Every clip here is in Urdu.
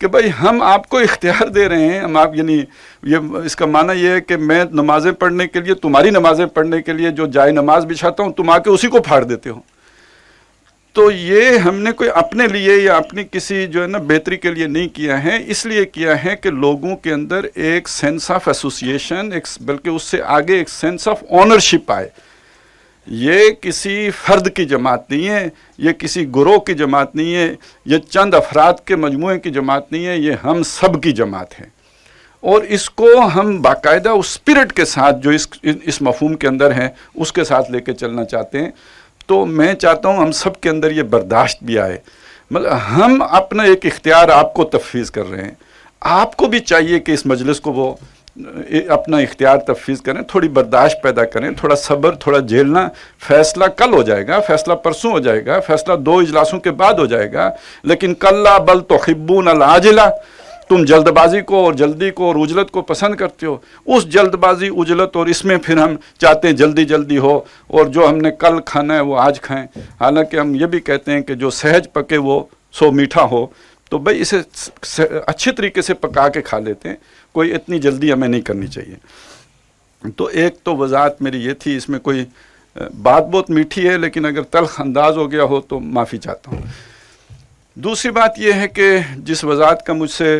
کہ بھائی ہم آپ کو اختیار دے رہے ہیں، ہم آپ یعنی یہ اس کا معنی یہ ہے کہ میں نمازیں پڑھنے کے لیے، تمہاری نمازیں پڑھنے کے لیے جو جائے نماز بچھاتا ہوں، تم آ کے اسی کو پھاڑ دیتے ہو. تو یہ ہم نے کوئی اپنے لیے یا اپنی کسی جو ہے نا بہتری کے لیے نہیں کیا ہے، اس لیے کیا ہے کہ لوگوں کے اندر ایک سینس آف ایسوسیشن، بلکہ اس سے آگے ایک سینس آف آنرشپ آئے. یہ کسی فرد کی جماعت نہیں ہے، یہ کسی گروہ کی جماعت نہیں ہے، یہ چند افراد کے مجموعے کی جماعت نہیں ہے، یہ ہم سب کی جماعت ہے. اور اس کو ہم باقاعدہ اس اسپرٹ کے ساتھ جو اس مفہوم کے اندر ہے اس کے ساتھ لے کے چلنا چاہتے ہیں. تو میں چاہتا ہوں ہم سب کے اندر یہ برداشت بھی آئے. مطلب ہم اپنا ایک اختیار آپ کو تفویض کر رہے ہیں، آپ کو بھی چاہیے کہ اس مجلس کو وہ اپنا اختیار تفویض کریں، تھوڑی برداشت پیدا کریں، تھوڑا صبر، تھوڑا جھیلنا. فیصلہ کل ہو جائے گا، فیصلہ پرسوں ہو جائے گا، فیصلہ 2 اجلاسوں کے بعد ہو جائے گا. لیکن کلا بل تحبون العاجلہ، تم جلد بازی کو اور جلدی کو اور عجلت کو پسند کرتے ہو. اس جلد بازی، عجلت اور اس میں پھر ہم چاہتے ہیں جلدی جلدی ہو، اور جو ہم نے کل کھانا ہے وہ آج کھائیں. حالانکہ ہم یہ بھی کہتے ہیں کہ جو سہج پکے وہ سو میٹھا ہو. تو بھئی اسے اچھے طریقے سے پکا کے کھا لیتے ہیں، کوئی اتنی جلدی ہمیں نہیں کرنی چاہیے. تو ایک تو وضاحت میری یہ تھی، اس میں کوئی بات بہت میٹھی ہے لیکن اگر تلخ انداز ہو گیا ہو تو معافی چاہتا ہوں. دوسری بات یہ ہے کہ جس وضاحت کا مجھ سے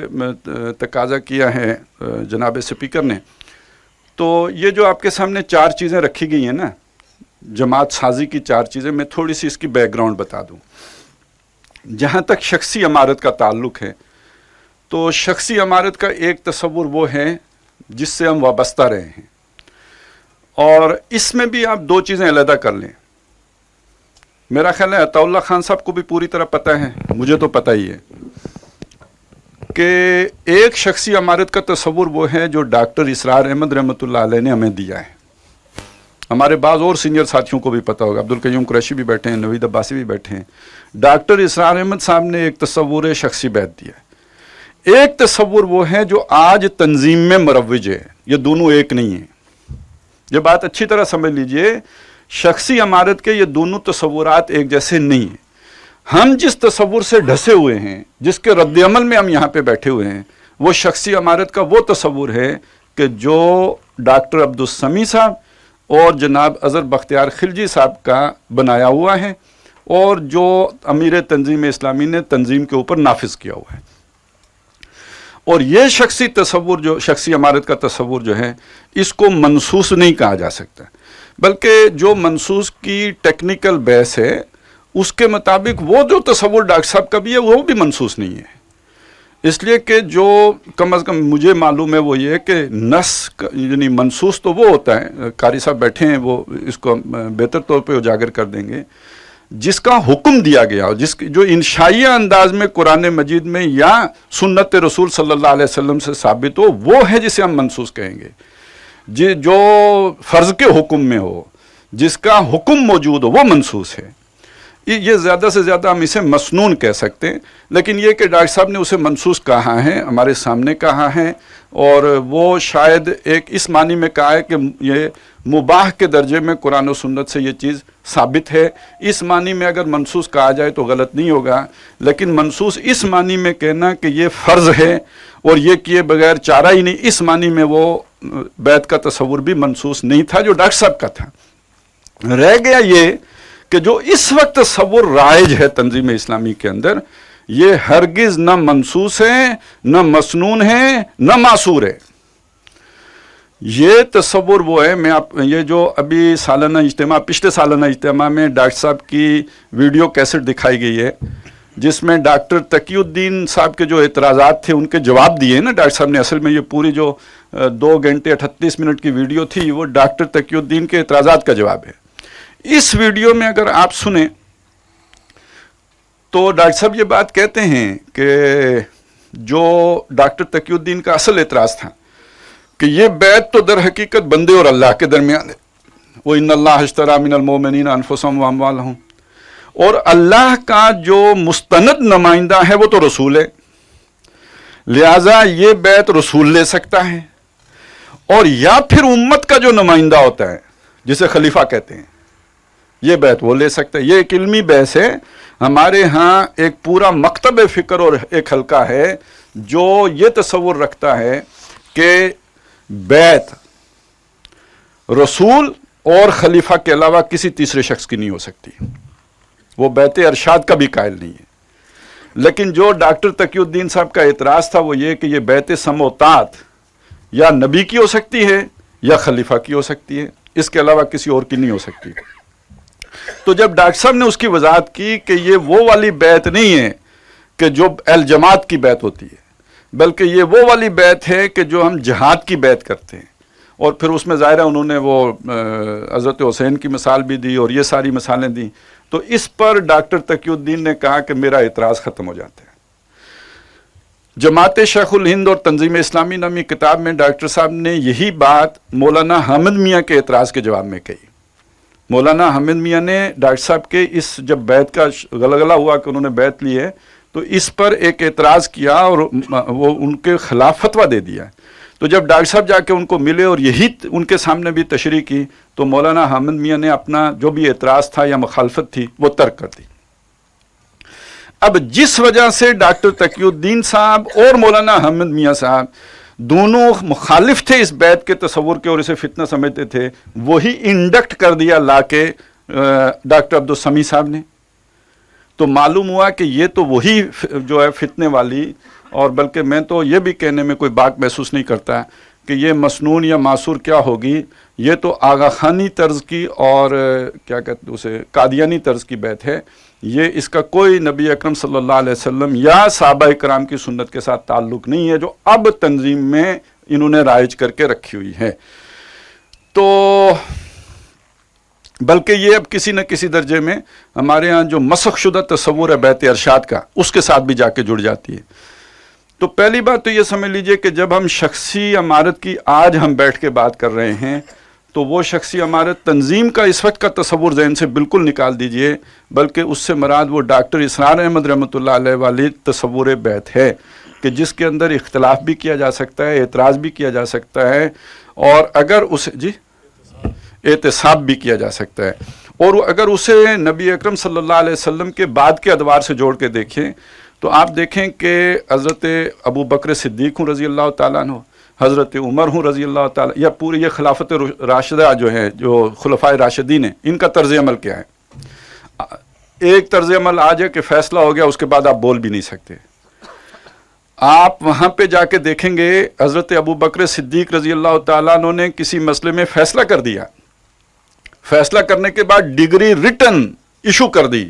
تقاضا کیا ہے جناب اسپیکر نے، تو یہ جو آپ کے سامنے 4 چیزیں رکھی گئی ہیں نا، جماعت سازی کی 4 چیزیں، میں تھوڑی سی اس کی بیک گراؤنڈ بتا دوں. جہاں تک شخصی امارت کا تعلق ہے، تو شخصی امارت کا ایک تصور وہ ہے جس سے ہم وابستہ رہے ہیں، اور اس میں بھی آپ 2 چیزیں علیحدہ کر لیں. میرا خیال ہے عطا اللہ خان صاحب کو بھی پوری طرح پتہ ہے، مجھے تو پتہ ہی ہے کہ ایک شخصی امارت کا تصور وہ ہے جو ڈاکٹر اسرار احمد رحمۃ اللہ علیہ نے ہمیں دیا ہے. ہمارے بعض اور سینئر ساتھیوں کو بھی پتہ ہوگا، عبدالقیوم قریشی بھی بیٹھے ہیں، نوید عباسی بھی بیٹھے ہیں. ڈاکٹر اسرار احمد صاحب نے ایک تصور شخصی بیعت دیا ہے. ایک تصور وہ ہے جو آج تنظیم میں مروج ہے، یہ دونوں ایک نہیں ہیں. یہ بات اچھی طرح سمجھ لیجئے، شخصی امارت کے یہ دونوں تصورات ایک جیسے نہیں ہیں. ہم جس تصور سے ڈھسے ہوئے ہیں، جس کے رد عمل میں ہم یہاں پہ بیٹھے ہوئے ہیں، وہ شخصی امارت کا وہ تصور ہے کہ جو ڈاکٹر عبدالسمیع صاحب اور جناب اظہر بختیار خلجی صاحب کا بنایا ہوا ہے، اور جو امیر تنظیم اسلامی نے تنظیم کے اوپر نافذ کیا ہوا ہے. اور یہ شخصی تصور، جو شخصی امارت کا تصور جو ہے، اس کو منسوس نہیں کہا جا سکتا، بلکہ جو منسوس کی ٹیکنیکل بیس ہے اس کے مطابق وہ جو تصور ڈاکٹر صاحب کا بھی ہے وہ بھی منسوس نہیں ہے. اس لیے کہ جو کم از کم مجھے معلوم ہے وہ یہ ہے کہ نص یعنی منسوس تو وہ ہوتا ہے، قاری صاحب بیٹھے ہیں وہ اس کو بہتر طور پہ اجاگر کر دیں گے، جس کا حکم دیا گیا ہو، جو انشائیہ انداز میں قرآن مجید میں یا سنت رسول صلی اللہ علیہ وسلم سے ثابت ہو، وہ ہے جسے ہم منسوس کہیں گے. جو فرض کے حکم میں ہو، جس کا حکم موجود ہو، وہ منسوس ہے. یہ زیادہ سے زیادہ ہم اسے مسنون کہہ سکتے ہیں، لیکن یہ کہ ڈاکٹر صاحب نے اسے منسوس کہا ہے، ہمارے سامنے کہا ہے، اور وہ شاید ایک اس معنی میں کہا ہے کہ یہ مباح کے درجے میں قرآن و سنت سے یہ چیز ثابت ہے. اس معنی میں اگر منسوس کہا جائے تو غلط نہیں ہوگا، لیکن منسوس اس معنی میں کہنا کہ یہ فرض ہے اور یہ کیے بغیر چارہ ہی نہیں، اس معنی میں وہ بیعت کا تصور بھی منسوس نہیں تھا جو ڈاکٹر صاحب کا تھا. رہ گیا یہ کہ جو اس وقت تصور رائج ہے تنظیم اسلامی کے اندر، یہ ہرگز نہ منسوس ہے، نہ مسنون ہے، نہ معصور ہے. یہ تصور وہ ہے، یہ جو ابھی سالانہ اجتماع، پچھلے سالانہ اجتماع میں ڈاکٹر صاحب کی ویڈیو کیسٹ دکھائی گئی ہے، جس میں ڈاکٹر تقی الدین صاحب کے جو اعتراضات تھے ان کے جواب دیے نا ڈاکٹر صاحب نے. اصل میں یہ پوری جو 2 گھنٹے 38 منٹ کی ویڈیو تھی وہ ڈاکٹر تقی الدین کے اعتراضات کا جواب ہے. اس ویڈیو میں اگر آپ سنیں تو ڈاکٹر صاحب یہ بات کہتے ہیں کہ جو ڈاکٹر تقی الدین کا اصل اعتراض تھا کہ یہ بیعت تو در حقیقت بندے اور اللہ کے درمیان ہے، وَإِنَّ اللَّهَ اشْتَرَىٰ مِنَ الْمُؤْمِنِينَ أَنفُسَهُمْ وَأَمْوَالَهُمْ، اور اللہ کا جو مستند نمائندہ ہے وہ تو رسول ہے، لہذا یہ بیعت رسول لے سکتا ہے، اور یا پھر امت کا جو نمائندہ ہوتا ہے جسے خلیفہ کہتے ہیں، یہ بیعت وہ لے سکتا ہے. یہ ایک علمی بحث ہے. ہمارے ہاں ایک پورا مکتب فکر اور ایک حلقہ ہے جو یہ تصور رکھتا ہے کہ بیعت رسول اور خلیفہ کے علاوہ کسی تیسرے شخص کی نہیں ہو سکتی، وہ بیعت ارشاد کا بھی قائل نہیں ہے۔ لیکن جو ڈاکٹر تقی الدین صاحب کا اعتراض تھا وہ یہ کہ یہ بیعت سموتات یا نبی کی ہو سکتی ہے یا خلیفہ کی ہو سکتی ہے، اس کے علاوہ کسی اور کی نہیں ہو سکتی۔ تو جب ڈاکٹر صاحب نے اس کی وضاحت کی کہ یہ وہ والی بیعت نہیں ہے کہ جو الجماعت کی بیعت ہوتی ہے، بلکہ یہ وہ والی بیعت ہے کہ جو ہم جہاد کی بیعت کرتے ہیں، اور پھر اس میں ظاہر ہے انہوں نے وہ حضرت حسین کی مثال بھی دی اور یہ ساری مثالیں دیں، تو اس پر ڈاکٹر تقی الدین نے کہا کہ میرا اعتراض ختم ہو جاتا ہے۔ جماعت شیخ الہند اور تنظیم اسلامی نامی کتاب میں ڈاکٹر صاحب نے یہی بات مولانا حامد میاں کے اعتراض کے جواب میں کہی۔ مولانا حامد میاں نے ڈاکٹر صاحب کے اس جب بیعت کا غلغلہ ہوا کہ انہوں نے بیعت لی ہے تو اس پر ایک اعتراض کیا اور وہ ان کے خلاف فتویٰ دے دیا۔ تو جب ڈاکٹر صاحب جا کے ان کو ملے اور یہی ان کے سامنے بھی تشریح کی تو مولانا حامد میاں نے اپنا جو بھی اعتراض تھا یا مخالفت تھی وہ ترک کر دی۔ اب جس وجہ سے ڈاکٹر تقی الدین صاحب اور مولانا حامد میاں صاحب دونوں مخالف تھے اس بیعت کے تصور کے اور اسے فتنہ سمجھتے تھے، وہی انڈکٹ کر دیا لا کے ڈاکٹر عبدالسمیع صاحب نے۔ تو معلوم ہوا کہ یہ تو وہی جو ہے فتنے والی، اور بلکہ میں تو یہ بھی کہنے میں کوئی باک محسوس نہیں کرتا کہ یہ مسنون یا معصور کیا ہوگی، یہ تو آغا خانی طرز کی اور کیا کہتے ہیں اسے قادیانی طرز کی بیعت ہے۔ یہ اس کا کوئی نبی اکرم صلی اللہ علیہ وسلم یا صحابہ کرام کی سنت کے ساتھ تعلق نہیں ہے، جو اب تنظیم میں انہوں نے رائج کر کے رکھی ہوئی ہے۔ تو بلکہ یہ اب کسی نہ کسی درجے میں ہمارے ہاں جو مسخ شدہ تصور ہے بیعت ارشاد کا، اس کے ساتھ بھی جا کے جڑ جاتی ہے۔ تو پہلی بات تو یہ سمجھ لیجئے کہ جب ہم شخصی امارت کی آج ہم بیٹھ کے بات کر رہے ہیں تو وہ شخصی امارت تنظیم کا اس وقت کا تصور ذہن سے بالکل نکال دیجئے، بلکہ اس سے مراد وہ ڈاکٹر اسرار احمد رحمۃ اللہ علیہ والی تصور بیعت ہے کہ جس کے اندر اختلاف بھی کیا جا سکتا ہے، اعتراض بھی کیا جا سکتا ہے، اور اگر اسے احتساب بھی کیا جا سکتا ہے، اور اگر اسے نبی اکرم صلی اللہ علیہ وسلم کے بعد کے ادوار سے جوڑ کے دیکھیں تو آپ دیکھیں کہ حضرت ابو بکر صدیق ہوں رضی اللہ تعالیٰ عنہ، حضرت عمر ہوں رضی اللہ تعالیٰ، یا پوری یہ خلافت راشدہ جو ہے، جو خلفائے راشدین ہیں، ان کا طرز عمل کیا ہے؟ ایک طرز عمل آ جائے کہ فیصلہ ہو گیا، اس کے بعد آپ بول بھی نہیں سکتے۔ آپ وہاں پہ جا کے دیکھیں گے حضرت ابو بکر صدیق رضی اللہ تعالیٰ عنہ نے کسی مسئلے میں فیصلہ کر دیا، فیصلہ کرنے کے بعد ڈگری ریٹن ایشو کر دی،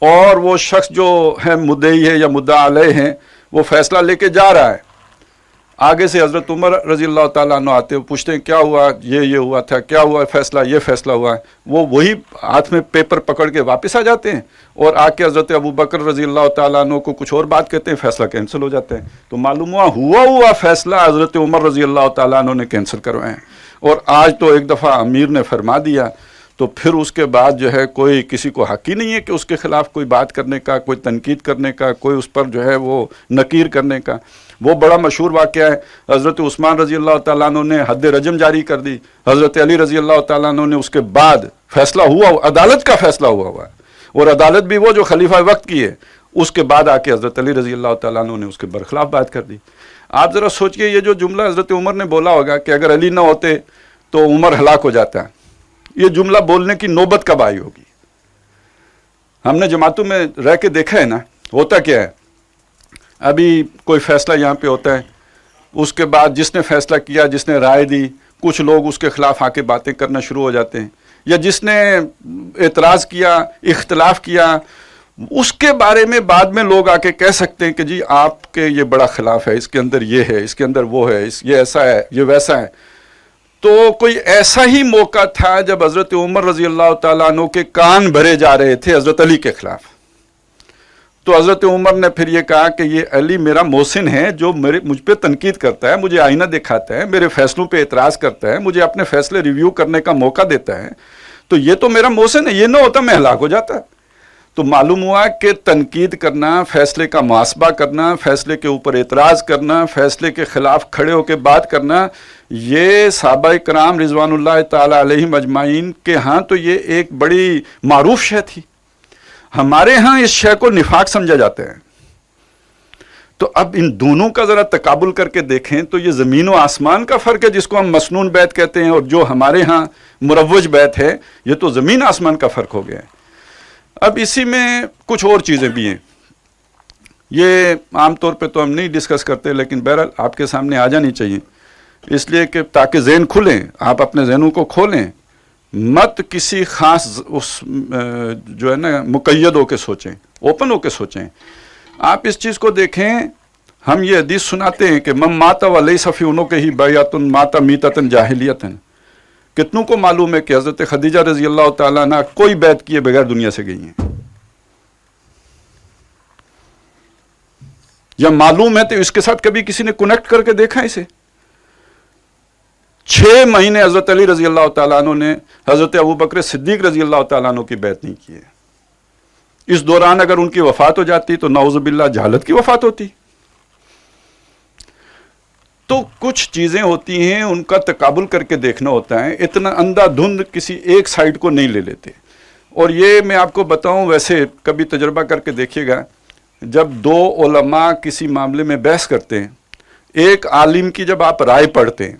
اور وہ شخص جو ہے مدعی ہے یا مدعا علیہ ہے وہ فیصلہ لے کے جا رہا ہے، آگے سے حضرت عمر رضی اللہ تعالیٰ عنہ آتے ہیں، پوچھتے ہیں کیا ہوا؟ یہ ہوا تھا، کیا ہوا فیصلہ؟ یہ فیصلہ ہوا ہے۔ وہ وہی ہاتھ میں پیپر پکڑ کے واپس آ جاتے ہیں اور آ کے حضرت ابو بکر رضی اللہ تعالیٰ عنہ کو کچھ اور بات کہتے ہیں، فیصلہ کینسل ہو جاتا ہے۔ تو معلوم ہوا فیصلہ حضرت عمر رضی اللہ تعالیٰ عنہ نے کینسل کروائے ہیں، اور آج تو ایک دفعہ امیر نے فرما دیا تو پھر اس کے بعد جو ہے کوئی کسی کو حق ہی نہیں ہے کہ اس کے خلاف کوئی بات کرنے کا، کوئی تنقید کرنے کا، کوئی اس پر جو ہے وہ نکیر کرنے کا۔ وہ بڑا مشہور واقعہ ہے، حضرت عثمان رضی اللہ تعالیٰ عنہ نے حد رجم جاری کر دی، حضرت علی رضی اللہ تعالیٰ عنہ نے اس کے بعد فیصلہ ہوا، عدالت کا فیصلہ ہوا ہے، اور عدالت بھی وہ جو خلیفہ وقت کی ہے، اس کے بعد آ کے حضرت علی رضی اللہ تعالیٰ عنہ نے اس کے برخلاف بات کر دی۔ آپ ذرا سوچئے یہ جو جملہ حضرت عمر نے بولا ہوگا کہ اگر علی نہ ہوتے تو عمر ہلاک ہو جاتا ہے، یہ جملہ بولنے کی نوبت کب آئی ہوگی؟ ہم نے جماعتوں میں رہ کے دیکھا ہے نا، ہوتا کیا ہے، ابھی کوئی فیصلہ یہاں پہ ہوتا ہے، اس کے بعد جس نے فیصلہ کیا، جس نے رائے دی، کچھ لوگ اس کے خلاف آ کے باتیں کرنا شروع ہو جاتے ہیں، یا جس نے اعتراض کیا، اختلاف کیا، اس کے بارے میں بعد میں لوگ آ کے کہہ سکتے ہیں کہ جی آپ کے یہ بڑا خلاف ہے، اس کے اندر یہ ہے، اس کے اندر وہ ہے، یہ ایسا ہے، یہ ویسا ہے۔ تو کوئی ایسا ہی موقع تھا جب حضرت عمر رضی اللہ تعالیٰ عنہ کے کان بھرے جا رہے تھے حضرت علی کے خلاف، تو حضرت عمر نے پھر یہ کہا کہ یہ علی میرا محسن ہے، جو مجھ پہ تنقید کرتا ہے، مجھے آئینہ دکھاتا ہے، میرے فیصلوں پہ اعتراض کرتا ہے، مجھے اپنے فیصلے ریویو کرنے کا موقع دیتا ہے، تو یہ تو میرا محسن ہے، یہ نہ ہوتا میں ہلاک ہو جاتا۔ تو معلوم ہوا کہ تنقید کرنا، فیصلے کا محاسبہ کرنا، فیصلے کے اوپر اعتراض کرنا، فیصلے کے خلاف کھڑے ہو کے بات کرنا، یہ صحابہ کرام رضوان اللہ تعالی علیہم اجمعین کے ہاں تو یہ ایک بڑی معروف شے تھی۔ ہمارے ہاں اس شے کو نفاق سمجھا جاتا ہے۔ تو اب ان دونوں کا ذرا تقابل کر کے دیکھیں تو یہ زمین و آسمان کا فرق ہے جس کو ہم مسنون بیت کہتے ہیں، اور جو ہمارے ہاں مروج بیت ہے یہ تو زمین آسمان کا فرق ہو گیا ہے۔ اب اسی میں کچھ اور چیزیں بھی ہیں، یہ عام طور پہ تو ہم نہیں ڈسکس کرتے، لیکن بہرحال آپ کے سامنے آ جانی چاہیے، اس لیے کہ تاکہ ذہن کھلیں، آپ اپنے ذہنوں کو کھولیں، مت کسی خاص اس جو ہے نا مقید ہو کے سوچیں، اوپن ہو کے سوچیں۔ آپ اس چیز کو دیکھیں، ہم یہ حدیث سناتے ہیں کہ مم ماتا ولیس فی عنقہ بیعۃ ماتا میتۃ جاہلیۃ۔ کتنوں کو معلوم ہے کہ حضرت خدیجہ رضی اللہ تعالیٰ عنہ کوئی بیعت کیے بغیر دنیا سے گئی ہیں؟ یا معلوم ہے تو اس کے ساتھ کبھی کسی نے کنیکٹ کر کے دیکھا اسے؟ 6 مہینے حضرت علی رضی اللہ تعالیٰ عنہ نے حضرت ابوبکر صدیق رضی اللہ تعالیٰ عنہ کی بیعت نہیں کی ہے۔ اس دوران اگر ان کی وفات ہو جاتی تو نعوذ باللہ جہالت کی وفات ہوتی۔ تو کچھ چیزیں ہوتی ہیں ان کا تقابل کر کے دیکھنا ہوتا ہے، اتنا اندھا دھند کسی ایک سائڈ کو نہیں لے لیتے۔ اور یہ میں آپ کو بتاؤں، ویسے کبھی تجربہ کر کے دیکھیے گا، جب 2 علماء کسی معاملے میں بحث کرتے ہیں، ایک عالم کی جب آپ رائے پڑھتے ہیں،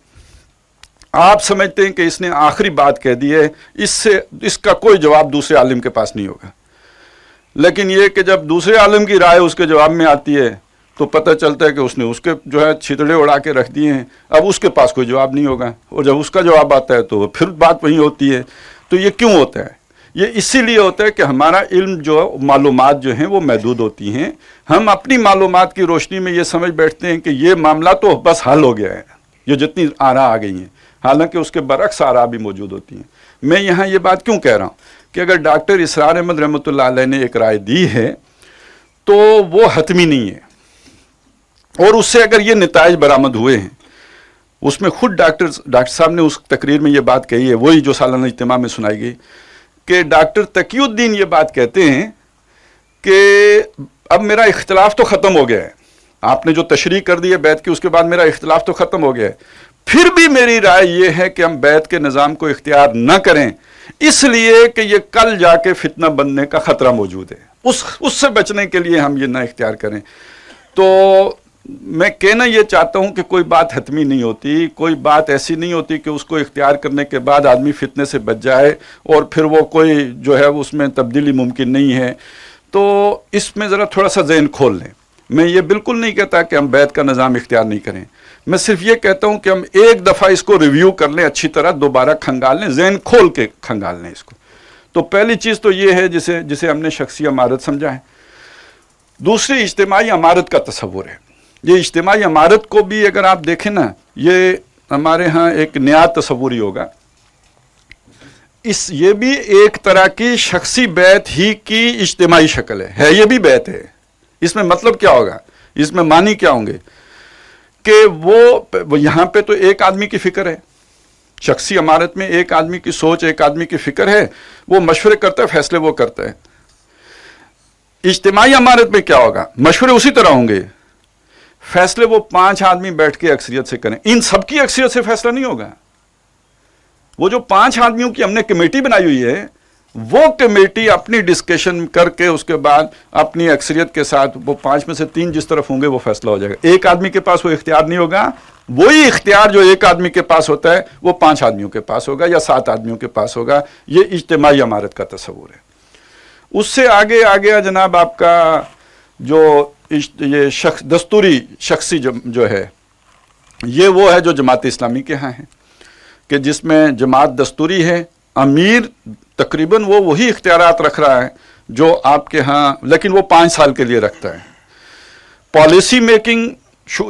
آپ سمجھتے ہیں کہ اس نے آخری بات کہہ دی ہے، اس کا کوئی جواب دوسرے عالم کے پاس نہیں ہوگا، لیکن یہ کہ جب دوسرے عالم کی رائے اس کے جواب میں آتی ہے تو پتہ چلتا ہے کہ اس نے اس کے جو ہے چھتڑے اڑا کے رکھ دیے ہیں، اب اس کے پاس کوئی جواب نہیں ہوگا، اور جب اس کا جواب آتا ہے تو پھر بات وہی ہوتی ہے۔ تو یہ کیوں ہوتا ہے؟ یہ اسی لیے ہوتا ہے کہ ہمارا علم جو معلومات جو ہیں وہ محدود ہوتی ہیں، ہم اپنی معلومات کی روشنی میں یہ سمجھ بیٹھتے ہیں کہ یہ معاملہ تو بس حل ہو گیا ہے، یہ جتنی آراء آ گئی ہیں، حالانکہ اس کے برعکس آراء بھی موجود ہوتی ہیں۔ میں یہاں یہ بات کیوں کہہ رہا ہوں کہ اگر ڈاکٹر اسرار احمد رحمۃ اللہ علیہ نے ایک رائے دی ہے تو وہ حتمی نہیں ہے، اور اس سے اگر یہ نتائج برآمد ہوئے ہیں، اس میں خود ڈاکٹر صاحب نے اس تقریر میں یہ بات کہی ہے، وہی جو سالانہ اجتماع میں سنائی گئی، کہ ڈاکٹر تقی الدین یہ بات کہتے ہیں کہ اب میرا اختلاف تو ختم ہو گیا ہے، آپ نے جو تشریح کر دی ہے بیعت کی، اس کے بعد میرا اختلاف تو ختم ہو گیا ہے، پھر بھی میری رائے یہ ہے کہ ہم بیعت کے نظام کو اختیار نہ کریں، اس لیے کہ یہ کل جا کے فتنہ بننے کا خطرہ موجود ہے، اس سے بچنے کے لیے ہم یہ نہ اختیار کریں۔ تو میں کہنا یہ چاہتا ہوں کہ کوئی بات حتمی نہیں ہوتی، کوئی بات ایسی نہیں ہوتی کہ اس کو اختیار کرنے کے بعد آدمی فتنے سے بچ جائے اور پھر وہ کوئی جو ہے اس میں تبدیلی ممکن نہیں ہے۔ تو اس میں ذرا تھوڑا سا ذہن کھول لیں۔ میں یہ بالکل نہیں کہتا کہ ہم بیعت کا نظام اختیار نہیں کریں، میں صرف یہ کہتا ہوں کہ ہم ایک دفعہ اس کو ریویو کر لیں، اچھی طرح دوبارہ کھنگال لیں، ذہن کھول کے کھنگال لیں اس کو۔ تو پہلی چیز تو یہ ہے جسے ہم نے شخصی امارت سمجھا ہے۔ دوسری اجتماعی امارت کا تصور ہے۔ یہ اجتماعی امارت کو بھی اگر آپ دیکھیں نا، یہ ہمارے ہاں ایک نیا تصور ہی ہوگا، یہ بھی ایک طرح کی شخصی بیعت ہی کی اجتماعی شکل ہے، یہ بھی بیعت ہے۔ اس میں مطلب کیا ہوگا، اس میں معنی کیا ہوں گے کہ وہ یہاں پہ تو ایک آدمی کی فکر ہے، شخصی امارت میں ایک آدمی کی سوچ، ایک آدمی کی فکر ہے، وہ مشورے کرتا ہے، فیصلے وہ کرتا ہے۔ اجتماعی امارت میں کیا ہوگا، مشورے اسی طرح ہوں گے، فیصلے وہ 5 آدمی بیٹھ کے اکثریت سے کریں، ان سب کی اکثریت سے فیصلہ نہیں ہوگا۔ وہ جو 5 آدمیوں کی ہم نے کمیٹی بنائی ہوئی ہے، وہ کمیٹی اپنی ڈسکشن کر کے اس کے بعد اپنی اکثریت کے ساتھ وہ 5 میں سے 3 جس طرف ہوں گے وہ فیصلہ ہو جائے گا۔ ایک آدمی کے پاس وہ اختیار نہیں ہوگا، وہی اختیار جو ایک آدمی کے پاس ہوتا ہے وہ 5 آدمیوں کے پاس ہوگا یا 7 آدمیوں کے پاس ہوگا۔ یہ اجتماعی امارت کا تصور ہے۔ اس سے آگے آ گیا جناب آپ کا جو یہ دستوری شخصی جو ہے، یہ وہ ہے جو جماعت اسلامی کے ہاں ہے، کہ جس میں جماعت دستوری ہے، امیر تقریباً وہی اختیارات رکھ رہا ہے جو آپ کے ہاں، لیکن وہ 5 سال کے لیے رکھتا ہے۔ پالیسی میکنگ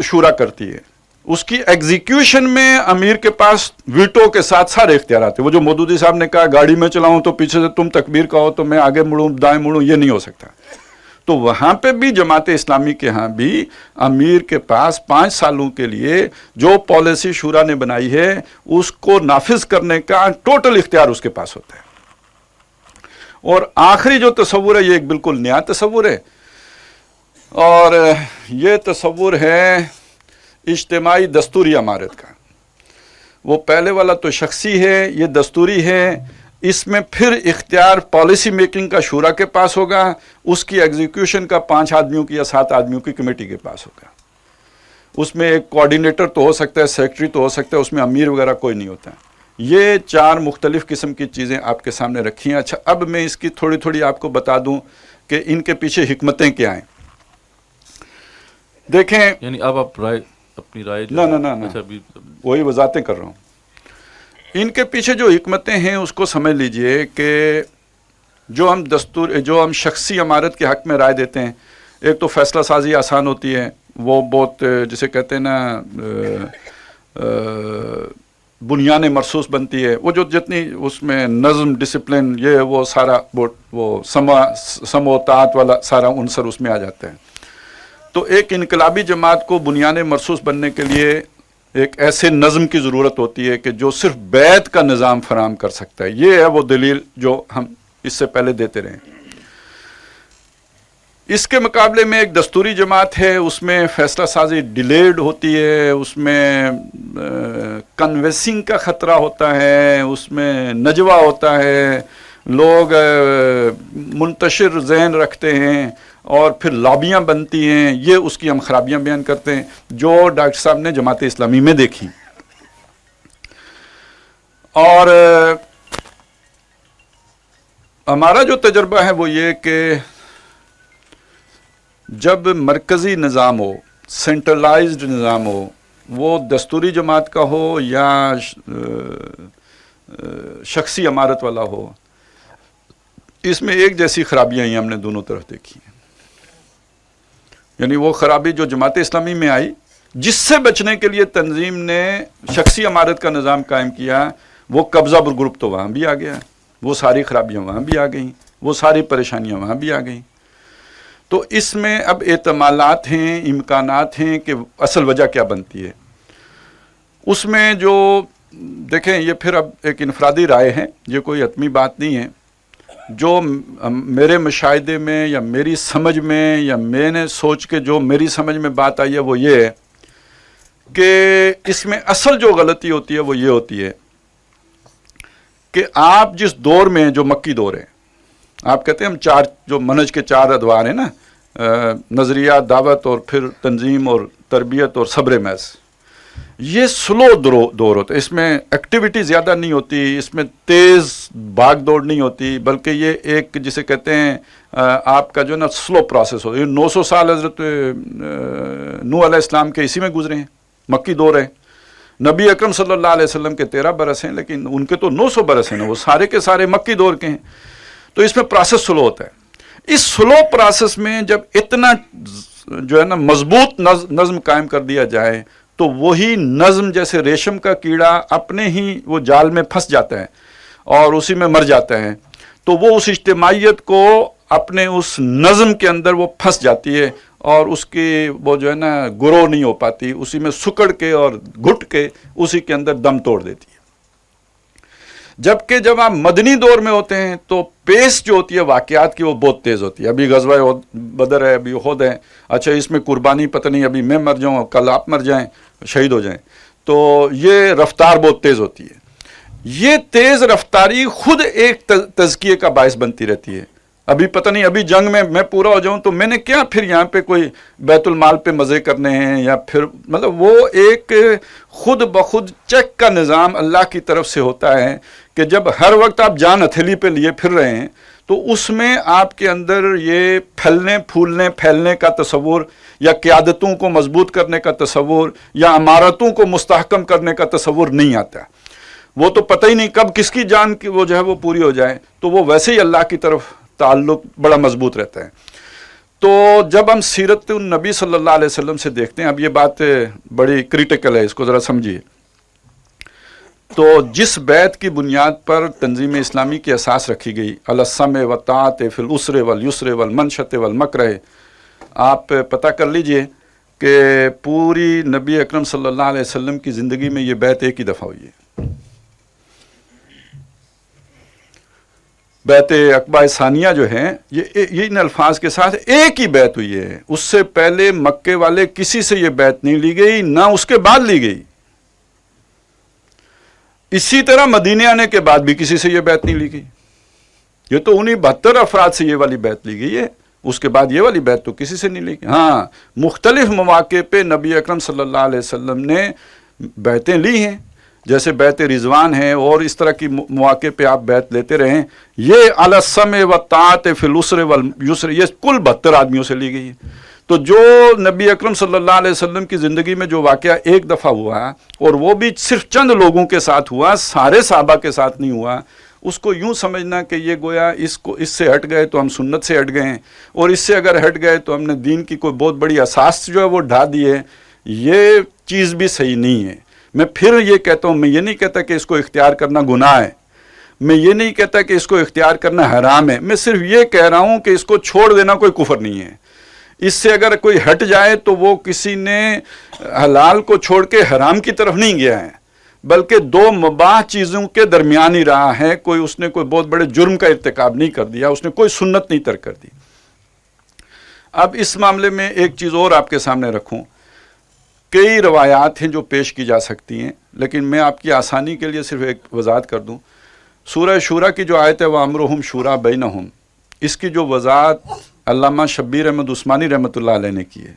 شورا کرتی ہے، اس کی ایگزیکیوشن میں امیر کے پاس ویٹو کے ساتھ سارے اختیارات ہیں۔ وہ جو مودودی صاحب نے کہا گاڑی میں چلاؤں تو پیچھے سے تم تکبیر کہو تو میں آگے مڑوں دائیں مڑوں، یہ نہیں ہو سکتا۔ تو وہاں پہ بھی جماعت اسلامی کے ہاں بھی امیر کے پاس 5 سالوں کے لیے جو پالیسی شورا نے بنائی ہے اس کو نافذ کرنے کا ٹوٹل اختیار اس کے پاس ہوتا ہے۔ اور آخری جو تصور ہے یہ ایک بالکل نیا تصور ہے، اور یہ تصور ہے اجتماعی دستوری امارت کا۔ وہ پہلے والا تو شخصی ہے، یہ دستوری ہے۔ اس میں پھر اختیار پالیسی میکنگ کا شورا کے پاس ہوگا، اس کی ایگزیکیوشن کا 5 آدمیوں کی یا 7 آدمیوں کی کمیٹی کے پاس ہوگا. اس میں ایک کوآرڈینیٹر تو ہو سکتا ہے، سیکرٹری تو ہو سکتا ہے، اس میں امیر وغیرہ کوئی نہیں ہوتا. یہ 4 مختلف قسم کی چیزیں آپ کے سامنے رکھی ہیں. اچھا، اب میں اس کی تھوڑی تھوڑی آپ کو بتا دوں کہ ان کے پیچھے حکمتیں کیا ہیں. دیکھیں، یعنی اب آپ اپنی رائے نہ وہی وضاحتیں کر رہا ہوں. ان کے پیچھے جو حکمتیں ہیں اس کو سمجھ لیجئے کہ جو ہم شخصی امارت کے حق میں رائے دیتے ہیں، ایک تو فیصلہ سازی آسان ہوتی ہے، وہ بہت جسے کہتے ہیں نا بنیان مرصوص بنتی ہے. وہ جو جتنی اس میں نظم، ڈسپلن، یہ وہ سارا وہ سموتاعت والا سارا عنصر اس میں آ جاتا ہے. تو ایک انقلابی جماعت کو بنیان مرصوص بننے کے لیے ایک ایسے نظم کی ضرورت ہوتی ہے کہ جو صرف بیعت کا نظام فراہم کر سکتا ہے. یہ ہے وہ دلیل جو ہم اس سے پہلے دیتے رہے. اس کے مقابلے میں ایک دستوری جماعت ہے، اس میں فیصلہ سازی ڈیلیڈ ہوتی ہے، اس میں کنوینسنگ کا خطرہ ہوتا ہے، اس میں نجوہ ہوتا ہے، لوگ منتشر ذہن رکھتے ہیں اور پھر لابیاں بنتی ہیں. یہ اس کی ہم خرابیاں بیان کرتے ہیں جو ڈاکٹر صاحب نے جماعت اسلامی میں دیکھی. اور ہمارا جو تجربہ ہے وہ یہ کہ جب مرکزی نظام ہو، سینٹرلائزڈ نظام ہو، وہ دستوری جماعت کا ہو یا شخصی امارت والا ہو، اس میں ایک جیسی خرابیاں ہی ہم نے دونوں طرف دیکھی ہیں. یعنی وہ خرابی جو جماعت اسلامی میں آئی، جس سے بچنے کے لیے تنظیم نے شخصی امارت کا نظام قائم کیا، وہ قبضہ گروپ تو وہاں بھی آ گیا، وہ ساری خرابیاں وہاں بھی آ گئیں، وہ ساری پریشانیاں وہاں بھی آ گئیں. تو اس میں اب احتمالات ہیں، امکانات ہیں کہ اصل وجہ کیا بنتی ہے. اس میں جو دیکھیں، یہ پھر اب ایک انفرادی رائے ہے، یہ کوئی حتمی بات نہیں ہے. جو میرے مشاہدے میں یا میری سمجھ میں یا میں نے سوچ کے جو میری سمجھ میں بات آئی ہے وہ یہ ہے کہ اس میں اصل جو غلطی ہوتی ہے وہ یہ ہوتی ہے کہ آپ جس دور میں، جو مکی دور ہے، آپ کہتے ہیں ہم 4 جو منہج کے 4 ادوار ہیں نا، نظریہ، دعوت اور پھر تنظیم اور تربیت اور صبر محض، یہ سلو دور ہوتا ہے. اس میں ایکٹیویٹی زیادہ نہیں ہوتی، اس میں تیز بھاگ دوڑ نہیں ہوتی، بلکہ یہ ایک جسے کہتے ہیں آپ کا جو نا سلو پروسیس ہوتا ہے. 900 سال حضرت نوح علیہ السلام کے اسی میں گزرے ہیں، مکی دور ہے. نبی اکرم صلی اللہ علیہ وسلم کے 13 برس ہیں، لیکن ان کے تو 900 برس ہیں نا، وہ سارے کے سارے مکی دور کے ہیں. تو اس میں پروسیس سلو ہوتا ہے. اس سلو پروسیس میں جب اتنا جو ہے نا مضبوط نظم قائم کر دیا جائے تو وہی نظم جیسے ریشم کا کیڑا اپنے ہی وہ جال میں پھنس جاتا ہے اور اسی میں مر جاتا ہے. تو وہ اس اجتماعیت کو اپنے اس نظم کے اندر وہ پھنس جاتی ہے اور اس کی وہ جو ہے نا گرو نہیں ہو پاتی، اسی میں سکڑ کے اور گھٹ کے اسی کے اندر دم توڑ دیتی ہے. جبکہ جب آپ مدنی دور میں ہوتے ہیں تو پیس جو ہوتی ہے واقعات کی وہ بہت تیز ہوتی ہے. ابھی غزوہ بدر ہے، ابھی احد ہے، اچھا اس میں قربانی پتہ نہیں، ابھی میں مر جاؤں، کل آپ مر جائیں، شہید ہو جائیں. تو یہ رفتار بہت تیز ہوتی ہے. یہ تیز رفتاری خود ایک تزکیے کا باعث بنتی رہتی ہے. ابھی پتہ نہیں، ابھی جنگ میں پورا ہو جاؤں تو میں نے کیا پھر یہاں پہ کوئی بیت المال پہ مزے کرنے ہیں، یا پھر مطلب وہ ایک خود بخود چیک کا نظام اللہ کی طرف سے ہوتا ہے کہ جب ہر وقت آپ جان ہتھیلی پہ لیے پھر رہے ہیں تو اس میں آپ کے اندر یہ پھیلنے کا تصور، یا قیادتوں کو مضبوط کرنے کا تصور، یا عمارتوں کو مستحکم کرنے کا تصور نہیں آتا. وہ تو پتہ ہی نہیں کب کس کی جان کی وہ جو ہے وہ پوری ہو جائے، تو وہ ویسے ہی اللہ کی طرف تعلق بڑا مضبوط رہتا ہے. تو جب ہم سیرت النبی صلی اللہ علیہ وسلم سے دیکھتے ہیں، اب یہ بات بڑی کریٹیکل ہے، اس کو ذرا سمجھیے. تو جس بیعت کی بنیاد پر تنظیم اسلامی کی اساس رکھی گئی، السمع والطاعۃ فی العسر والیسر والمنشۃ والمکرہ، آپ پتہ کر لیجئے کہ پوری نبی اکرم صلی اللہ علیہ وسلم کی زندگی میں یہ بیعت ایک ہی دفعہ ہوئی ہے. بیعت عقبہ ثانیہ جو ہے یہ ان الفاظ کے ساتھ ایک ہی بیعت ہوئی ہے. اس سے پہلے مکے والے کسی سے یہ بیعت نہیں لی گئی، نہ اس کے بعد لی گئی. اسی طرح مدینے آنے کے بعد بھی کسی سے یہ بیعت نہیں لی گئی. یہ تو انہی 72 افراد سے یہ والی بیعت لی گئی ہے، اس کے بعد یہ والی بیعت تو کسی سے نہیں لی گئی. ہاں مختلف مواقع پہ نبی اکرم صلی اللہ علیہ وسلم نے بیعتیں لی ہیں، جیسے بیعت رضوان ہے اور اس طرح کی مواقع پہ آپ بیعت لیتے رہیں. یہ علی السمع والطاعۃ فی العسر والیسر یہ کل 72 آدمیوں سے لی گئی ہے. تو جو نبی اکرم صلی اللہ علیہ وسلم کی زندگی میں جو واقعہ ایک دفعہ ہوا اور وہ بھی صرف چند لوگوں کے ساتھ ہوا، سارے صحابہ کے ساتھ نہیں ہوا، اس کو یوں سمجھنا کہ یہ گویا اس سے ہٹ گئے تو ہم سنت سے ہٹ گئے ہیں، اور اس سے اگر ہٹ گئے تو ہم نے دین کی کوئی بہت بڑی اساس جو ہے وہ ڈھا دی ہے، یہ چیز بھی صحیح نہیں ہے. میں پھر یہ کہتا ہوں، میں یہ نہیں کہتا کہ اس کو اختیار کرنا گناہ ہے، میں یہ نہیں کہتا کہ اس کو اختیار کرنا حرام ہے، میں صرف یہ کہہ رہا ہوں کہ اس کو چھوڑ دینا کوئی کفر نہیں ہے. اس سے اگر کوئی ہٹ جائے تو وہ کسی نے حلال کو چھوڑ کے حرام کی طرف نہیں گیا ہے، بلکہ دو مباح چیزوں کے درمیان ہی رہا ہے. کوئی اس نے کوئی بہت بڑے جرم کا ارتکاب نہیں کر دیا، اس نے کوئی سنت نہیں ترک کر دی. اب اس معاملے میں ایک چیز اور آپ کے سامنے رکھوں. کئی روایات ہیں جو پیش کی جا سکتی ہیں، لیکن میں آپ کی آسانی کے لیے صرف ایک وضاحت کر دوں. سورہ شورا کی جو آیت ہے وَأَمْرُهُمْ شُورَىٰ بَيْنَهُمْ، اس کی جو وضاحت علامہ شبیر احمد عثمانی رحمۃ اللہ علیہ نے کی ہے،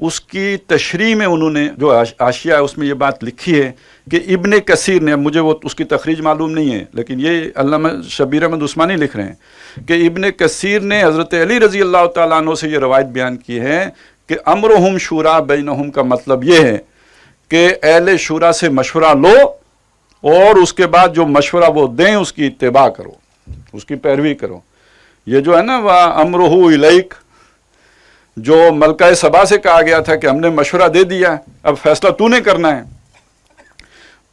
اس کی تشریح میں انہوں نے جو حاشیہ ہے اس میں یہ بات لکھی ہے کہ ابن کثیر نے، مجھے وہ اس کی تخریج معلوم نہیں ہے لیکن یہ علامہ شبیر احمد عثمانی لکھ رہے ہیں کہ ابن کثیر نے حضرت علی رضی اللہ تعالیٰ عنہ سے یہ روایت بیان کی ہے کہ امرہم شورا بینہم کا مطلب یہ ہے کہ اہل شورا سے مشورہ لو اور اس کے بعد جو مشورہ وہ دیں اس کی اتباع کرو، اس کی پیروی کرو. یہ جو ہے نا وَأَمْرُهُ إِلَيْكَ، جو ملکہ سبا سے کہا گیا تھا کہ ہم نے مشورہ دے دیا، اب فیصلہ تو نے کرنا ہے،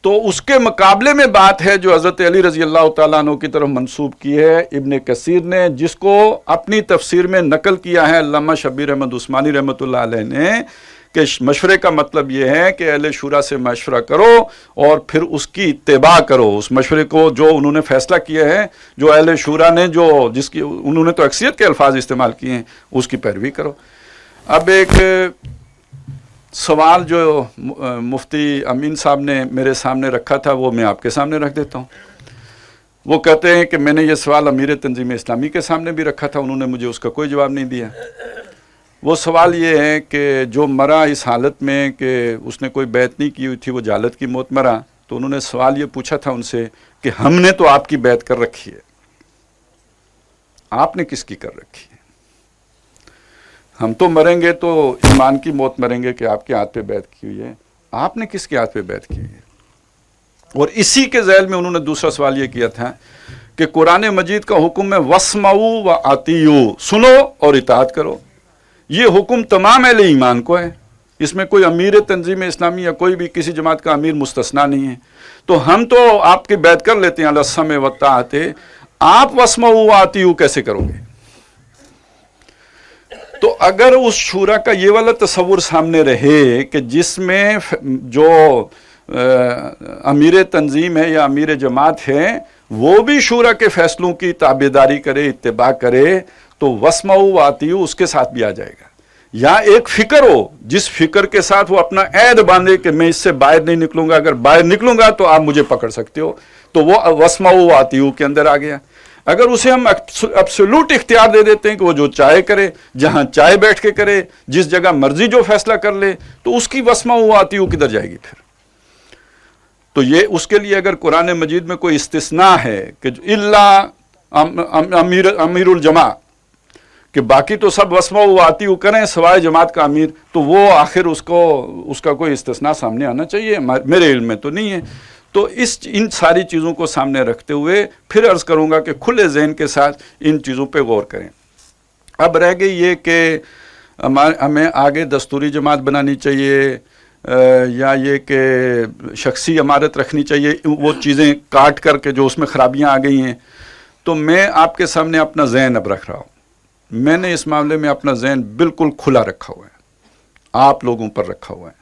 تو اس کے مقابلے میں بات ہے جو حضرت علی رضی اللہ تعالیٰ عنہ کی طرف منسوب کی ہے ابن کثیر نے، جس کو اپنی تفسیر میں نقل کیا ہے علامہ شبیر احمد عثمانی رحمۃ اللہ علیہ نے، کہ مشورے کا مطلب یہ ہے کہ اہل شورا سے مشورہ کرو اور پھر اس کی اتباع کرو، اس مشورے کو جو انہوں نے فیصلہ کیا ہے، جو اہل شورا نے جس کی انہوں نے تو اکثریت کے الفاظ استعمال کیے ہیں، اس کی پیروی کرو. اب ایک سوال جو مفتی امین صاحب نے میرے سامنے رکھا تھا وہ میں آپ کے سامنے رکھ دیتا ہوں. وہ کہتے ہیں کہ میں نے یہ سوال امیر تنظیم اسلامی کے سامنے بھی رکھا تھا، انہوں نے مجھے اس کا کوئی جواب نہیں دیا. وہ سوال یہ ہے کہ جو مرا اس حالت میں کہ اس نے کوئی بیعت نہیں کی ہوئی تھی، وہ جہالت کی موت مرا، تو انہوں نے سوال یہ پوچھا تھا ان سے کہ ہم نے تو آپ کی بیعت کر رکھی ہے، آپ نے کس کی کر رکھی ہے؟ ہم تو مریں گے تو ایمان کی موت مریں گے کہ آپ کے ہاتھ پہ بیعت کی ہوئی ہے، آپ نے کس کے ہاتھ پہ بیعت کی ہے؟ اور اسی کے ذیل میں انہوں نے دوسرا سوال یہ کیا تھا کہ قرآن مجید کا حکم ہے وَاسْمَعُوا وَأَطِیعُوا، سنو اور اطاعت کرو. یہ حکم تمام اہل ایمان کو ہے، اس میں کوئی امیر تنظیم اسلامی یا کوئی بھی کسی جماعت کا امیر مستثنا نہیں ہے. تو ہم تو آپ کی بیعت کر لیتے ہیں علی السمع والطاعۃ، آپ وَاسْمَعُوا وَأَطِیعُوا کیسے کرو گے؟ تو اگر اس شورا کا یہ والا تصور سامنے رہے کہ جس میں جو امیر تنظیم ہے یا امیر جماعت ہے وہ بھی شورا کے فیصلوں کی تابعداری کرے، اتباع کرے، تو وَاسْمَعُوا وَأَطِیعُوا اس کے ساتھ بھی آ جائے گا. یا ایک فکر ہو جس فکر کے ساتھ وہ اپنا عہد باندھے کہ میں اس سے باہر نہیں نکلوں گا، اگر باہر نکلوں گا تو آپ مجھے پکڑ سکتے ہو، تو وہ وَاسْمَعُوا وَأَطِیعُوا کے اندر آ گیا. اگر اسے ہم ایبسولوٹ اختیار دے دیتے ہیں کہ وہ جو چاہے کرے، جہاں چاہے بیٹھ کے کرے، جس جگہ مرضی جو فیصلہ کر لے، تو اس کی وَاسْمَعُوا وَأَطِیعُوا کدھر جائے گی پھر؟ تو یہ اس کے لیے اگر قرآن مجید میں کوئی استثناء ہے کہ الا امیر الجماع، کہ باقی تو سب وَاسْمَعُوا وَأَطِیعُوا کریں سوائے جماعت کا امیر، تو وہ آخر اس کا کوئی استثناء سامنے آنا چاہیے، میرے علم میں تو نہیں ہے. تو ان ساری چیزوں کو سامنے رکھتے ہوئے پھر عرض کروں گا کہ کھلے ذہن کے ساتھ ان چیزوں پہ غور کریں. اب رہ گئی یہ کہ ہمیں آگے دستوری جماعت بنانی چاہیے یا یہ کہ شخصی عمارت رکھنی چاہیے، وہ چیزیں کاٹ کر کے جو اس میں خرابیاں آ گئی ہیں. تو میں آپ کے سامنے اپنا ذہن اب رکھ رہا ہوں. میں نے اس معاملے میں اپنا ذہن بالکل کھلا رکھا ہوا ہے، آپ لوگوں پر رکھا ہوا ہے.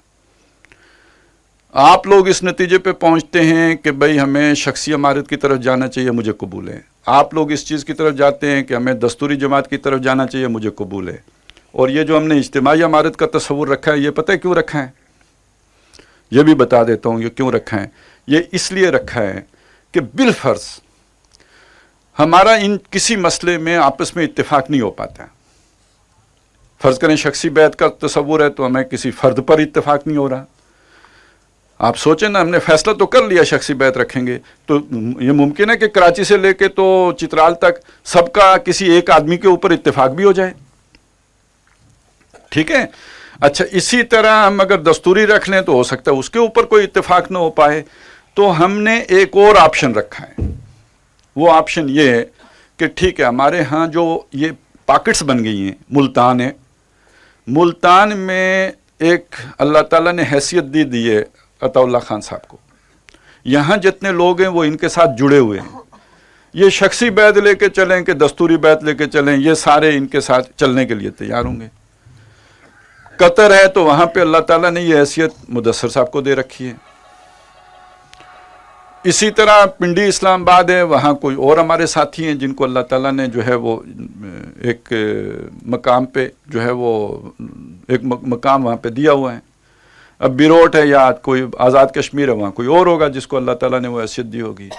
آپ لوگ اس نتیجے پہ پہنچتے ہیں کہ بھئی ہمیں شخصی عمارت کی طرف جانا چاہیے، مجھے قبول ہے. آپ لوگ اس چیز کی طرف جاتے ہیں کہ ہمیں دستوری جماعت کی طرف جانا چاہیے، مجھے قبول ہے. اور یہ جو ہم نے اجتماعی عمارت کا تصور رکھا ہے، یہ پتہ ہے کیوں رکھا ہے؟ یہ بھی بتا دیتا ہوں یہ کیوں رکھا ہے. یہ اس لیے رکھا ہے کہ بالفرض ہمارا ان کسی مسئلے میں آپس میں اتفاق نہیں ہو پاتا. فرض کریں شخصی بیعت کا تصور ہے تو ہمیں کسی فرد پر اتفاق نہیں ہو رہا. آپ سوچیں نا، ہم نے فیصلہ تو کر لیا شخصی بیعت رکھیں گے، تو یہ ممکن ہے کہ کراچی سے لے کے تو چترال تک سب کا کسی ایک آدمی کے اوپر اتفاق بھی ہو جائے. ٹھیک ہے. اچھا، اسی طرح ہم اگر دستوری رکھ لیں تو ہو سکتا ہے اس کے اوپر کوئی اتفاق نہ ہو پائے. تو ہم نے ایک اور آپشن رکھا ہے. وہ آپشن یہ ہے کہ ٹھیک ہے، ہمارے ہاں جو یہ پاکٹس بن گئی ہیں، ملتان ہے، ملتان میں ایک اللہ تعالیٰ نے حیثیت دی ہے عطا اللہ خان صاحب کو. یہاں جتنے لوگ ہیں وہ ان کے ساتھ جڑے ہوئے ہیں. یہ شخصی بیعت لے کے چلیں کہ دستوری بیعت لے کے چلیں، یہ سارے ان کے ساتھ چلنے کے لیے تیار ہوں گے. قطر ہے تو وہاں پہ اللہ تعالیٰ نے یہ حیثیت مدثر صاحب کو دے رکھی ہے. اسی طرح پنڈی اسلام آباد ہے، وہاں کوئی اور ہمارے ساتھی ہیں جن کو اللہ تعالیٰ نے جو ہے وہ ایک مقام پہ جو ہے وہ ایک مقام وہاں پہ دیا ہوا ہے. اب بیروٹ ہے یا کوئی آزاد کشمیر ہے، وہاں کوئی اور ہوگا جس کو اللہ تعالیٰ نے وہ حیثیت دی ہوگی.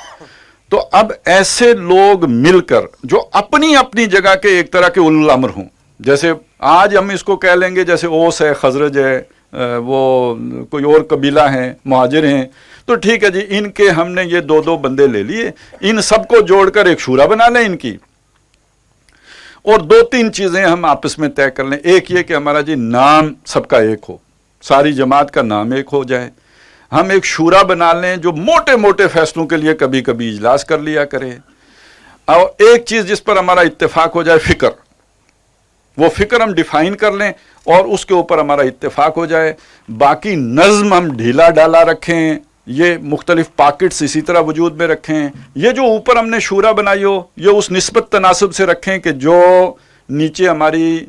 تو اب ایسے لوگ مل کر جو اپنی اپنی جگہ کے ایک طرح کے اولو الامر ہوں، جیسے آج ہم اس کو کہہ لیں گے جیسے اوس ہے، خزرج ہے، وہ کوئی اور قبیلہ ہیں، مہاجر ہیں، تو ٹھیک ہے جی، ان کے ہم نے یہ دو بندے لے لیے، ان سب کو جوڑ کر ایک شورا بنا لیں ان کی، اور 2-3 چیزیں ہم آپس میں طے کر لیں. ایک یہ کہ ہمارا جی نام سب کا ایک ہو، ساری جماعت کا نام ایک ہو جائے. ہم ایک شورا بنا لیں جو موٹے موٹے فیصلوں کے لیے کبھی کبھی اجلاس کر لیا کرے. اور ایک چیز جس پر ہمارا اتفاق ہو جائے، فکر، وہ فکر ہم ڈیفائن کر لیں اور اس کے اوپر ہمارا اتفاق ہو جائے. باقی نظم ہم ڈھیلا ڈالا رکھیں، یہ مختلف پاکٹس اسی طرح وجود میں رکھیں. یہ جو اوپر ہم نے شورا بنائی ہو، یہ اس نسبت تناسب سے رکھیں کہ جو نیچے ہماری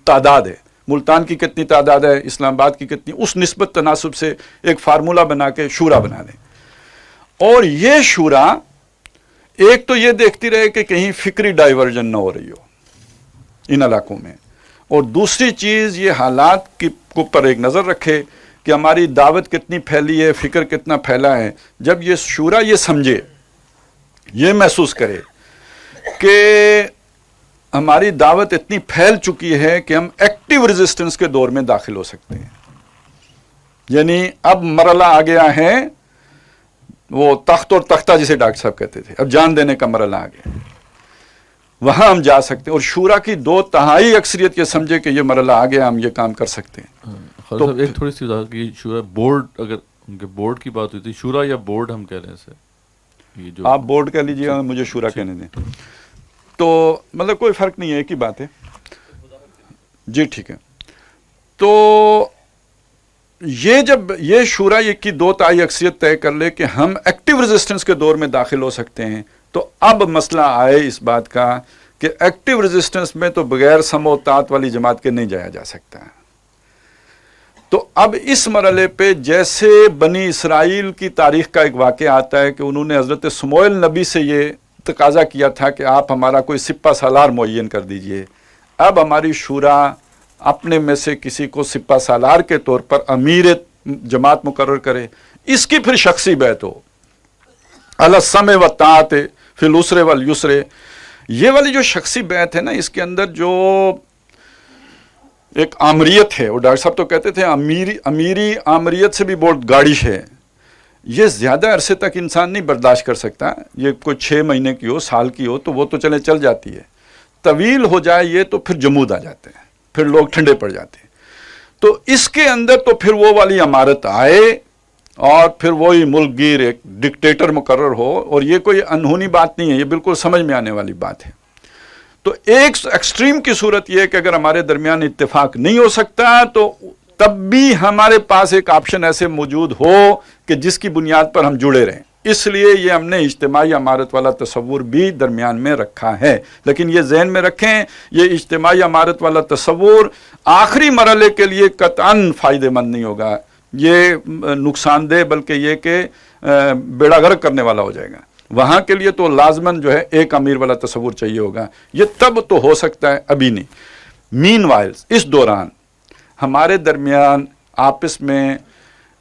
تعداد ہے، ملتان کی کتنی تعداد ہے، اسلام آباد کی کتنی، اس نسبت تناسب سے ایک فارمولہ بنا کے شورا بنا لیں. اور یہ شورا ایک تو یہ دیکھتی رہے کہ کہیں فکری ڈائیورژن نہ ہو رہی ہو ان علاقوں میں، اور دوسری چیز یہ حالات کے اوپر ایک نظر رکھے کہ ہماری دعوت کتنی پھیلی ہے، فکر کتنا پھیلا ہے. جب یہ شورا یہ سمجھے، یہ محسوس کرے کہ ہماری دعوت اتنی پھیل چکی ہے کہ ہم ایکٹیو ریزسٹنس کے دور میں داخل ہو سکتے ہیں، یعنی اب مرحلہ آ گیا ہے، وہ تخت اور تختہ جسے ڈاکٹر صاحب کہتے تھے، اب جان دینے کا مرحلہ آ گیا، وہاں ہم جا سکتے ہیں. اور شورا کی 2/3 اکثریت یہ سمجھے کہ یہ مرحلہ آ گیا، ہم یہ کام کر سکتے ہیں. تو ایک تھوڑی سی وضاحت کی، شورا بورڈ، اگر ان کے بورڈ کی بات ہوئی تھی، شورا یا بورڈ ہم کہہ رہے ہیں سر، یہ جو آپ بورڈ کہہ لیجیے، مجھے شورا کہنے دیں، تو مطلب کوئی فرق نہیں ہے، ایک ہی بات ہے جی. ٹھیک ہے. تو یہ جب یہ شورا یہ کی 2/3 اکثریت طے کر لے کہ ہم ایکٹیو ریزسٹنس کے دور میں داخل ہو سکتے ہیں، تو اب مسئلہ آئے اس بات کا کہ ایکٹیو ریزسٹنس میں تو بغیر سمع و طاعت والی جماعت کے نہیں جایا جا سکتا. تو اب اس مرحلے پہ جیسے بنی اسرائیل کی تاریخ کا ایک واقعہ آتا ہے کہ انہوں نے حضرت سموئیل نبی سے یہ تقاضا کیا تھا کہ آپ ہمارا کوئی سپہ سالار معین کر دیجئے. اب ہماری شورا اپنے میں سے کسی کو سپہ سالار کے طور پر امیر جماعت مقرر کرے، اس کی پھر شخصی بیعت ہو، علی السمع والطاعت فی العسر والیسر. یہ والی جو شخصی بیعت ہے نا، اس کے اندر جو ایک آمریت ہے، وہ ڈاکٹر صاحب تو کہتے تھے امیری آمریت سے بھی بہت گاڑش ہے. یہ زیادہ عرصے تک انسان نہیں برداشت کر سکتا. یہ کوئی 6 مہینے کی ہو، سال کی ہو تو وہ تو چل جاتی ہے. طویل ہو جائے یہ تو پھر جمود آ جاتے ہیں، پھر لوگ ٹھنڈے پڑ جاتے ہیں. تو اس کے اندر تو پھر وہ والی عمارت آئے اور پھر وہی ملک گیر ایک ڈکٹیٹر مقرر ہو. اور یہ کوئی انہونی بات نہیں ہے، یہ بالکل سمجھ میں آنے والی بات ہے. تو ایک ایکسٹریم کی صورت یہ ہے کہ اگر ہمارے درمیان اتفاق نہیں ہو سکتا تو تب بھی ہمارے پاس ایک آپشن ایسے موجود ہو کہ جس کی بنیاد پر ہم جڑے رہیں. اس لیے یہ ہم نے اجتماعی عمارت والا تصور بھی درمیان میں رکھا ہے. لیکن یہ ذہن میں رکھیں، یہ اجتماعی عمارت والا تصور آخری مرحلے کے لیے قطعاً فائدہ مند نہیں ہوگا. یہ نقصان دہ بلکہ یہ کہ بیڑا غرق کرنے والا ہو جائے گا. وہاں کے لیے تو لازماً جو ہے ایک امیر والا تصور چاہیے ہوگا. یہ تب تو ہو سکتا ہے، ابھی نہیں. مین وائل اس دوران ہمارے درمیان آپس میں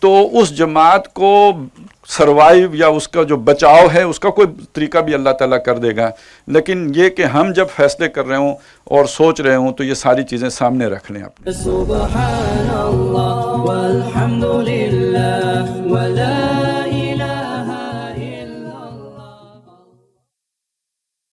تو اس جماعت کو سروائیو یا اس کا جو بچاؤ ہے اس کا کوئی طریقہ بھی اللہ تعالیٰ کر دے گا. لیکن یہ کہ ہم جب فیصلے کر رہے ہوں اور سوچ رہے ہوں تو یہ ساری چیزیں سامنے رکھ لیں اپنے. سبحان اللہ والحمد للہ ولا